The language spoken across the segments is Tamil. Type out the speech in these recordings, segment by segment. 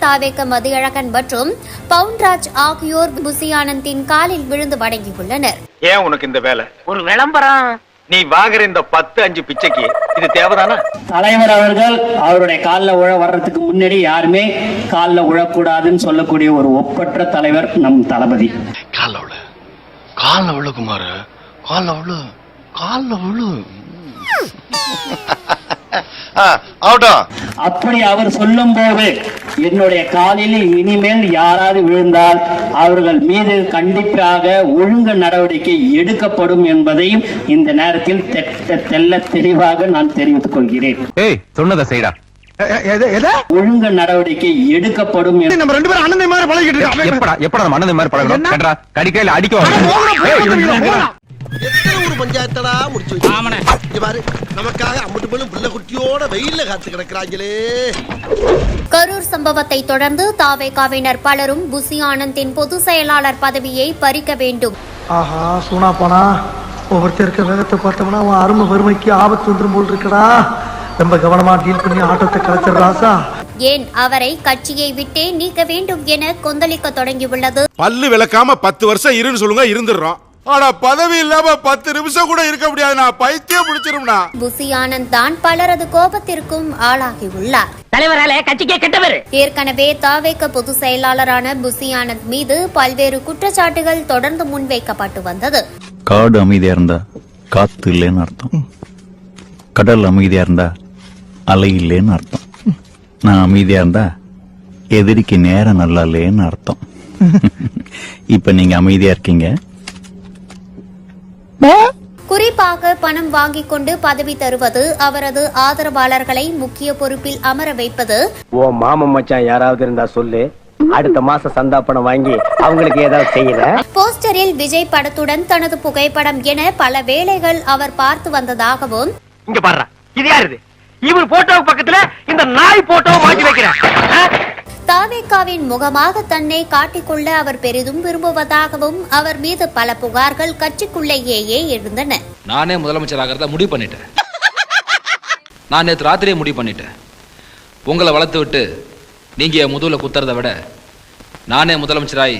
தாவேக மதியழகன் மற்றும் பவுன்ராஜ் ஆகியோர் புசி ஆனந்தின் காலில் விழுந்து வணங்கியுள்ளனர். ஏன் உனக்கு இந்த வேலை? ஒரு விளம்பரம். நீ வாங்குற இந்த 10-5 பிச்சைக்கு இது தேவைதானா? தலைவர் அவர்கள் அவருடைய காலில் உழ வர்றதுக்கு முன்னாடி யாருமே காலில் உழக்கூடாதுன்னு சொல்லக்கூடிய ஒரு ஒப்பற்ற தலைவர் நம் தளபதி. காலில் உள்ள குமார், காலில் உள்ள அப்படி அவர் சொல்லும் போது என்னுடைய காலில் இனிமேல் யாராவது விழுந்தால் அவர்கள் மீது கண்டிப்பாக ஒழுங்கு நடவடிக்கை எடுக்கப்படும் என்பதையும் இந்த நேரத்தில் தெல்ல தெளிவாக நான் தெரிவித்துக் கொள்கிறேன். ஒழுங்கு நடவடிக்கை எடுக்கப்படும். நம்ம 2 பேரும் அண்ணன் மாதிரி பழகிட்டு இருக்கோம். எப்படா நம்ம அண்ணன் மாதிரி பழகணும்? கடிக்கையில அடிக்க ஒரு பஞ்சாயத்தடா முடிச்சு வச்சு பாரு, நமக்காக அம்பட்டு போலும் பிள்ளை குட்டியோட வெயில்ல காத்து கிடக்குறாங்களே. கரூர் சம்பவத்தை தொடர்ந்து தாவேகாவினர் பலரும் புசி ஆனந்தின் பொதுச் செயலாளர் பதவியை பறிக்க வேண்டும். ஆஹா சூனா போனா ஒவ்வொருத்தருக்கு வேகத்தை பார்த்தோம்னா அவன் அருமை வறுமைக்கு ஆபத்து வந்துடும் போல் இருக்கடா. ரொம்ப கவனமா டீல் பண்ணி ஆட்டத்தை கலைச்சிடுறாசா. ஏன் அவரை கட்சியை விட்டே நீக்க வேண்டும் என கொந்தளிக்க தொடங்கியுள்ளது. பல்லு விளக்காம 10 வருஷம் இருன்னு சொல்லுங்க, இருந்துடுறோம். ஆனா பதவி இல்லாம 10 நிமிஷம் கூட இருக்க முடியாது. நான் பைத்தியம் பிடிச்சிரும்னா. புசி ஆனந்த் தான் பலரது கோபத்திற்கும் ஆளாகியுள்ளார். தலைவரால கட்சிக்கே கெட்டவர். ஏற்கனவே தாவேக பொதுச் செயலாளரான புசி ஆனந்த் மீது பல்வேறு குற்றச்சாட்டுகள் தொடர்ந்து முன்வைக்கப்பட்டு வந்தது. காடு அமைதியா இருந்தா காத்து இல்லைன்னு அர்த்தம், கடல் அமைதியா இருந்தா அலை இல்லைன்னு அர்த்தம், நான் அமைதியா இருந்தா எதிரிக்கு நேரம் நல்லா இல்லைன்னு அர்த்தம். இப்ப நீங்க அமைதியா இருக்கீங்க. குறிப்பாக பணம் வாங்கிக் கொண்டு பதவி தருவது, அவரது ஆதரவாளர்களை முக்கிய பொறுப்பில் அமர வைப்பது. ஓ மாமன் மச்சான் யாராவது இருந்தா சொல்லு, அடுத்த மாசம் சந்தா பணம் வாங்கி அவங்களுக்கு ஏதாவது செய்யற. போஸ்டரில் விஜய் படத்துடன் தனது புகைப்படம் என பல வேளைகள் அவர் பார்த்து வந்ததாகவும். இங்க பாரு, இது யாரு? இவர் போட்டோ பக்கத்துல இந்த நாய் போட்டோ மாட்டி வைக்கிறார். தாவேகாவின் முகமாக தன்னை காட்டிக்கொள்ள அவர் பெரிதும் விரும்புவதாகவும் அவர் மீது பல புகார்கள் கட்சிக்குள்ளேயே எழுந்தன. நானே முதலமைச்சர் ஆகிறத முடிவு பண்ணிட்டேன். நான் நேற்று ராத்திரியே முடிவு பண்ணிட்டேன். உங்களை வளர்த்து விட்டு நீங்க முதுகுல குத்துறதை விட நானே முதலமைச்சராய்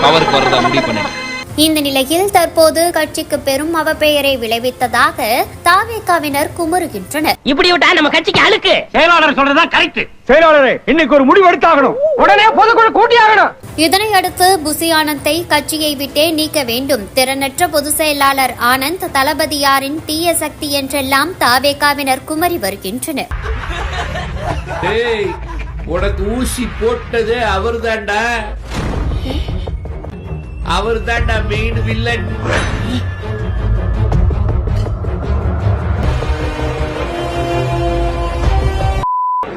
பவருக்கு வர்றதா முடிவு பண்ணிட்டேன். இந்த நிலையில் தற்போது கட்சிக்கு பெரும் அவப்பெயரை விளைவித்ததாக தாவேகாவினர் குமுறுகின்றனர். இப்படி விட்டா நம்ம கட்சிக்கு அழுக்கு. செயலாளர் சொல்றதா கரெக்ட். செயலாளரே, இன்னைக்கு ஒரு முடிவு எடுத்தாகணும். உடனே பொதுக்குழு கூட்டியாகணும். இதனையடுத்து புசி ஆனந்தை கட்சியை விட்டே நீக்க வேண்டும். திறனற்ற பொதுச் செயலாளர் ஆனந்த் தளபதியாரின் தீய சக்தி என்றெல்லாம் தாவேகாவினர் குமரி வருகின்றனர். உனக்கு ஊசி போட்டது அவர் தாண்டா, அவர் தாண்டா மெயின் வில்லன்.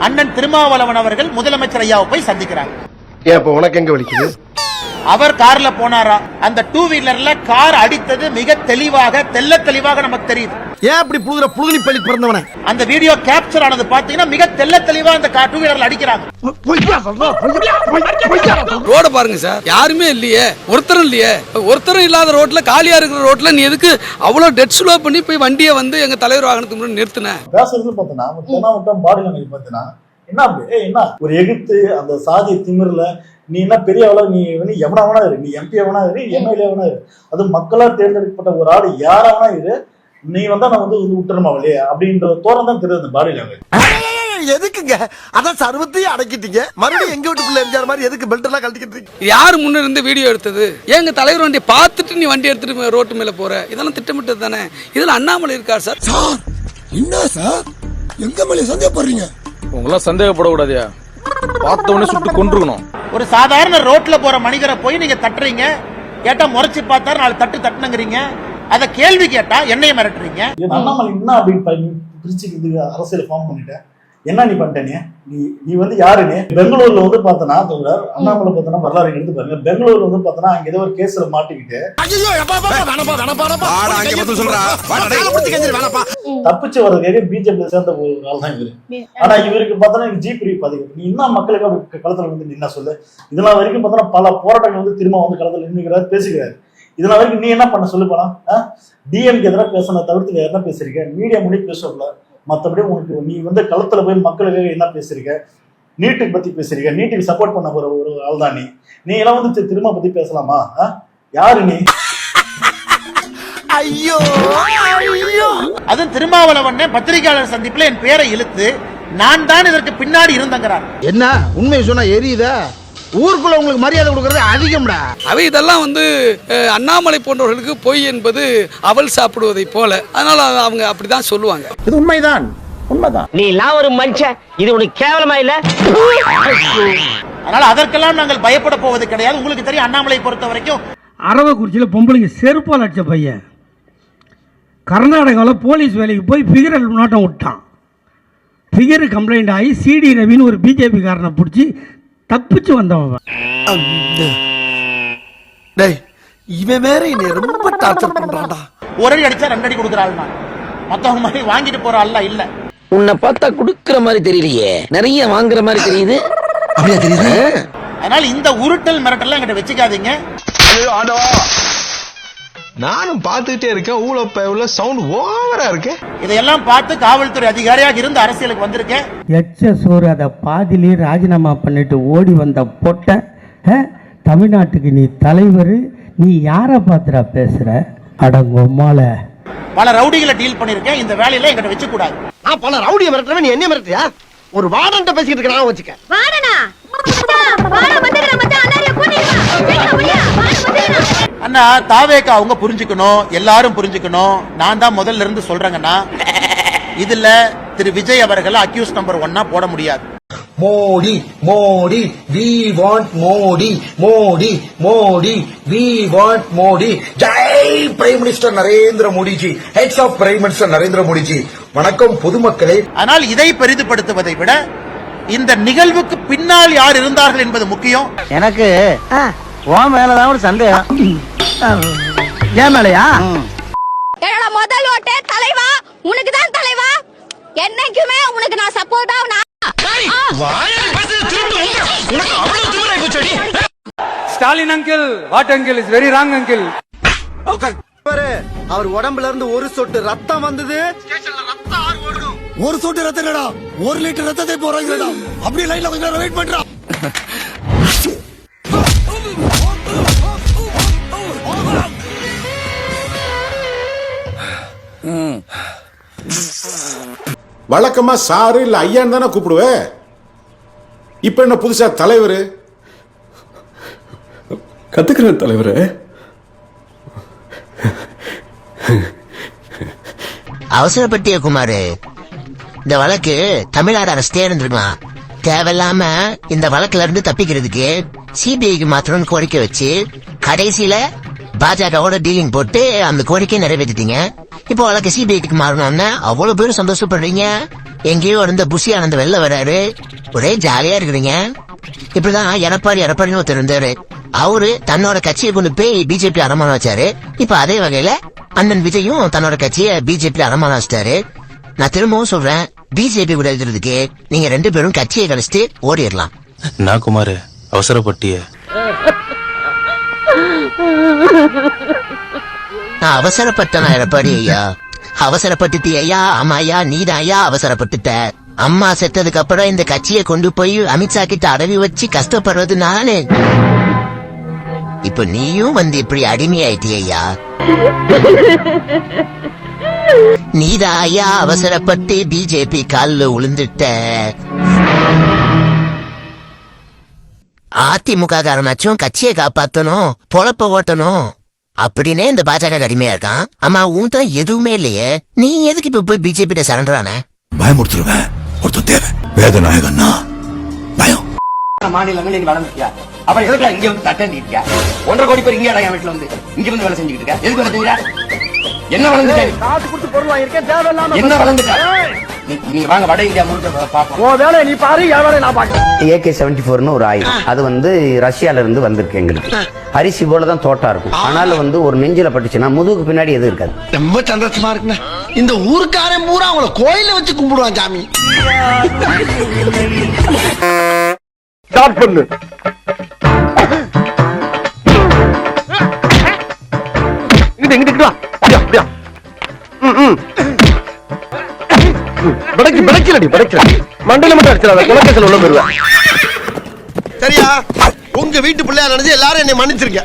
அண்ணன் திருமாவளவன் அவர்கள் முதலமைச்சர் ஐயாவை போய் சந்திக்கிறாங்க. ஏன் இப்ப உனக்கு எங்க வலிக்குது? அவர் கார்ல போனாரா, அந்த 2 வீலர்ல கார் அடித்தது மிக தெளிவாக தெளிவாக நமக்கு தெரியுது. ஏன் அப்படி புழுகி பள்ளி பிறந்தவன? அந்த வீடியோ கேப்சர் ஆனது பாத்தீங்கன்னா மிக தெளிவா அந்த 2 வீலர்ல அடிக்கிறாங்க. ரோட பாருங்க சார், யாருமே இல்லையே, ஒருத்தரும் இல்லையே. ஒருத்தரும் இல்லாத ரோட்ல, காலியா இருக்கிற ரோட்ல நீ எதுக்கு அவ்வளவு டெட் ஸ்லோ பண்ணி போய் வண்டியை வந்து எங்க தலைவர் வாகனத்துக்கு முன்னாடி நிறுத்தின? பேசுறது பாத்தீங்கன்னா பாடி லாங்குவேஜ் பாத்தீங்கன்னா என்ன அப்படி என்ன ஒரு எகிப்து அந்த சாதி திமிர்ல நீ என்ன பெரிய அளவு, நீ வந்து எவனாவனா இரு, நீ எம்பி எவனா இரு, எம்எல்ஏ எவனா இரு, அது மக்களால் தேர்ந்தெடுக்கப்பட்ட ஒரு ஆள் யாராவனா இரு, நீ வந்தா நான் வந்து விட்டுறமா இல்லையே அப்படின்ற தோரம் தான் தெரியுது பாடி லாங்குவேஜ். எதுக்குங்க அதான் சர்வத்தையும் அடக்கிட்டீங்க, மறுபடியும் எங்க வீட்டுக்குள்ள எம்ஜிஆர் மாதிரி எதுக்கு பெல்ட் எல்லாம் கழட்டிக்கிட்டு? யாரு முன்ன இருந்து வீடியோ எடுத்தது? எங்க தலைவர் வண்டியை பார்த்துட்டு நீ வண்டி எடுத்துட்டு ரோட்டு மேல போற, இதெல்லாம் திட்டமிட்டது தானே. இதுல அண்ணாமலை இருக்கார் சார். சார் என்ன சார் எங்க மேல சந்தேகப்படுறீங்க? உங்களாம் சந்தேகப்படக்கூடாதியா, பார்த்த உடனே சுட்டு கொன்றுக்கணும். ஒரு சாதாரண ரோட்ல போற மனிதரை போய் நீங்க தட்டுறீங்க, கேட்டா முறைச்சு பார்த்தாரு 4 தட்டு தட்டுனுங்கிறீங்க. அத கேள்வி கேட்டா என்னைய மிரட்டுறீங்க. அண்ணாமலை என்ன அப்படின்னு பிரிச்சுக்கிறதுக்கு அரசியல் ஃபார்ம் பண்ணிட்டேன். என்ன நீ பண்ணிட்டே? நீ வந்து யாருன்னு பெங்களூர்ல வந்து பார்த்தனா அண்ணாமலை பார்த்தனா வரலாறு எடுத்து பாருங்க. பெங்களூர்ல வந்து பார்த்தனா அங்க ஏதோ ஒரு கேஸ்ல மாட்டிக்கிட்டு தப்பிச்சு வர்றதுக்காக பிஜேபி சேர்ந்த ஒரு ஆள் தான் இவரு. ஆனா இவருக்கு பார்த்தனா ஜிபி பதிவு. நீ இன்னும் மக்களுக்கு களத்துல வந்து நின்னா சொல்லு. இதெல்லாம் வரைக்கும் பார்த்தனா பல போராட்டங்கள் வந்து திரும்ப வந்து களத்துல நின்னுக்கிறாரு, பேசுகிறாரு. இதெல்லாம் வரைக்கும் நீ என்ன பண்ண சொல்லு போனா? டிஎம்கே எதிராக பேசணும் தவிர்த்து வேற என்ன பேசுறீங்க? மீடியா மொழி பேசல. மற்றபடி உனக்கு நீ வந்து களத்துல போய் மக்களுக்கு என்ன பேசுறீங்க? நீட்டுக்கு பத்தி பேசுறீங்க, நீட்டுக்கு சப்போர்ட் பண்ண போற ஒரு ஆள் தான் நீ எல்லாம் வந்து திரும்ப பத்தி பேசலாமா? யாரு நீ? ஐயோ ஐயோ, அதுவும் திருமாவளவன் பத்திரிகையாளர் சந்திப்புல என் பேரை இழுத்து நான் தான் இதற்கு பின்னாடி இருந்தங்கிறார். என்ன உண்மையை சொன்னா எரியுதா? ஊருக்குள்ள உங்களுக்கு மரியாதை கொடுக்கறது அதிகம்டா. அவை இதெல்லாம் வந்து அண்ணாமலை போன்றவர்களுக்கு பொய் என்பது அவல் சாப்பிடுவதை போல, அதனால அவங்க அப்படிதான் சொல்லுவாங்க. இது உண்மைதான், உண்மைதான். நீ எல்லாம் ஒரு மனுஷன், இது உனக்கு கேவலமா இல்ல? அதனால அதற்கெல்லாம் நாங்கள் பயப்பட போவது கிடையாது. உங்களுக்கு தெரியும் அண்ணாமலை பொறுத்த வரைக்கும் அரவக்குறிச்சியில் பொம்பளைங்க செருப்பால் அடிச்ச பையன் கர்நாடகாவில் போலீஸ் வேலைக்கு போய் ஃபிகர் நோட்டம் விட்டான். ஃபிகர் கம்ப்ளைண்ட் ஆகி சிடி ரவின்னு ஒரு பிஜேபி காரனை பிடிச்சி தப்பிச்சு வந்தவன். இவன் வேற என்னை ரொம்ப டார்ச்சர் பண்றான்டா. ஒரு அடி அடிச்சா 2 அடி கொடுக்குறாள். நான் மத்தவங்க மாதிரி வாங்கிட்டு போற அல்ல இல்ல. உன்னை பார்த்தா குடுக்கிற மாதிரி தெரியலையே, நிறைய வாங்குற மாதிரி தெரியுது. அப்படியே தெரியுது. அதனால இந்த உருட்டல் மிரட்டல் என்கிட்ட வச்சுக்காதீங்க. நானும் பார்த்துட்டே இருக்கேன். ஊழப்ப சவுண்ட் ஓவரா இருக்கு. இதையெல்லாம் பார்த்து காவல்துறை அதிகாரியாக இருந்து அரசியலுக்கு வந்திருக்கேன். எச்ச சோறு அதை பாதிலேயே ராஜினாமா பண்ணிட்டு ஓடி வந்த பொட்டை, தமிழ்நாட்டுக்கு நீ தலைவர், நீ யாரை பார்த்துடா பேசுற? அடங்கொம்மால பல ரவுடிகளை டீல் பண்ணிருக்கேன். இந்த வேலையில என்கிட்ட வச்சு கூடாது. நான் பல ரவுடியை மிரட்டுறவன், நீ என்ன மிரட்டியா? ஒரு வார்டன்ட்ட பேசிக்கிட்டு இருக்கேன் வச்சுக்க. அண்ணா தாவேக்கா அவங்க புரிஞ்சுக்கணும், எல்லாரும் புரிஞ்சுக்கணும். நான் தான் முதல்ல இருந்து சொல்றேங்கன்னா, இதுல திரு விஜய் அவர்கள் அக்யூஸ் நம்பர் 1 போட முடியாது. Modi Modi we want Modi Modi Modi we want Modi. ஜெய் prime minister Narendra Modiji, hats off prime minister Narendra Modiji. வணக்கம் பொதுமக்களே. ஆனால் இதை பெரிதுபடுத்துவதை விட இந்த நிகழ்வுக்கு பின்னால் யார் இருந்தார்கள் என்பது முக்கியம். எனக்கு உன் மேலதான் ஒரு சந்தேகம். ஏன் மேலையா? என்னோட முதல் ஓட்டே தலைவா, உனக்கு தான் தலைவா. என்னைக்குமே உனக்கு நான் சப்போர்ட்டா. Stalin uncle, what uncle is very wrong uncle. அவர் உடம்புல இருந்து ஒரு சொட்டு ரத்தம் வந்தது. ஒரு சொட்டு ரத்தம் இல்லடா, 1 லிட்டர் ரத்தத்தை போறாங்கடா. அப்படியே லைன்ல கொஞ்ச நேரம் வெயிட் பண்றா. வழக்கமா சாரு இல்ல ஐயான்னு தானே கூப்பிடுவே. இப்ப என்ன புதுசா தலைவர்? கத்துக்கிறேன் தலைவரே. அவசரப்பட்டிய குமாரு, இந்த வழக்கு தமிழ்நாடு அரசே இருந்திருக்கலாம். தேவையில்லாம இந்த வழக்குல இருந்து தப்பிக்கிறதுக்கு சிபிஐக்கு மாத்திரம் கோரிக்கை வச்சு கடைசியில பாஜகவோட டீலிங் போட்டு அந்த கோரிக்கையை நிறைவேற்றிட்டீங்க. இப்போ வழக்கு சிபிஐக்கு மாறணும்னா அவ்வளவு பேரும் சந்தோஷப்படுறீங்க. எங்கேயோ இருந்த புஷி ஆனந்த வெளில வராரு, ஒரே ஜாலியா இருக்கிறீங்க. இப்படிதான் எடப்பாடின்னு ஒருத்தர் இருந்தாரு. அவரு தன்னோட கட்சியை கொண்டு போய் பிஜேபி அரமானம் வச்சாரு. இப்ப அதே வகையில அண்ணன் விஜயும் தன்னோட கட்சியை பிஜேபி அரமானம் வச்சிட்டாரு. நான் திரும்பவும் சொல்றேன், பிஜேபி கூட எழுதுறதுக்கு நீங்க 2 பேரும் கட்சியை கழிச்சிட்டு ஓடிடலாம். நான் குமாரு அவசரப்பட்டிய. நான் அவசரப்பட்டேன் எடப்பாடி ஐயா, அவசரப்பட்டுட்டு ஐயா. ஆமா ஐயா, நீதான் ஐயா அவசரப்பட்டுட்ட. அம்மா செத்ததுக்கு அப்புறம் இந்த கட்சியை கொண்டு போய் அமித்ஷா கிட்ட அடவி வச்சு கஷ்டப்படுறது நானு. இப்ப நீயும் வந்து இப்படி அடிமையாயிட்டியா? நீதான் ஐயா அவசரப்பட்டு பிஜேபி காலில் விழுந்துட்ட. அதிமுக காரனாச்சும் கட்சியை காப்பாத்தணும், பொழப்ப ஓட்டணும் அப்படின்னே இந்த பாஜக அடிமையா இருக்கான். ஆமா உன் தான் எதுவுமே இல்லையே, நீ எதுக்கு இப்ப போய் பிஜேபி சரண்டரான? பயமுறுத்துருவேன் ஒருத்தர் தேவை. வேதநாயகன்னா பயம். மாநிலங்கள் நீங்க வளர்ந்துட்டியா? அப்புறம் எதுக்கு இங்க வந்து தட்டியா? 1.5 கோடி பேர் இங்க என் வீட்டுல வந்து இங்க வந்து வேலை செஞ்சுக்கிட்டு இருக்க. எதுக்கு வளர்ந்துட்டா? என்ன வளர்ந்துட்டேன்? காசு கொடுத்து பொருள் வாங்கியிருக்கேன், தேவையில்லாம என்ன வளர்ந்துட்டா? நீங்க வாங்க வட இந்தியா முழுக்க பாப்போம். உன் வேலை நீ பாரு, என் வேலை நான் பாக்கிறேன். AK-74 ஒரு ஆயுதம், அது வந்து ரஷ்யால இருந்து வந்திருக்கு. எங்களுக்கு அரிசி போலதான் தோட்டா இருக்கும். ஆனாலும் வந்து ஒரு நெஞ்சில பட்டுச்சுன்னா முதுகுக்கு பின்னாடி எதுவும் இருக்காது. ரொம்ப சந்தோஷமா இருக்குண்ணா. இந்த ஊருக்காரன் பூரா அவங்கள கோயில வச்சு கும்பிடுவான் சாமி. ஸ்டார்ட் பண்ணு. இங்கிட்டு வா. அப்படியா அப்படியா. மண்டையில மட்டும் அடிச்சிடாத குலக்கேசல் உள்ள போயிருவேன். சரியா? உங்க வீட்டு பிள்ளையா நினைச்சு எல்லாரும் என்னை மன்னிச்சிருக்க.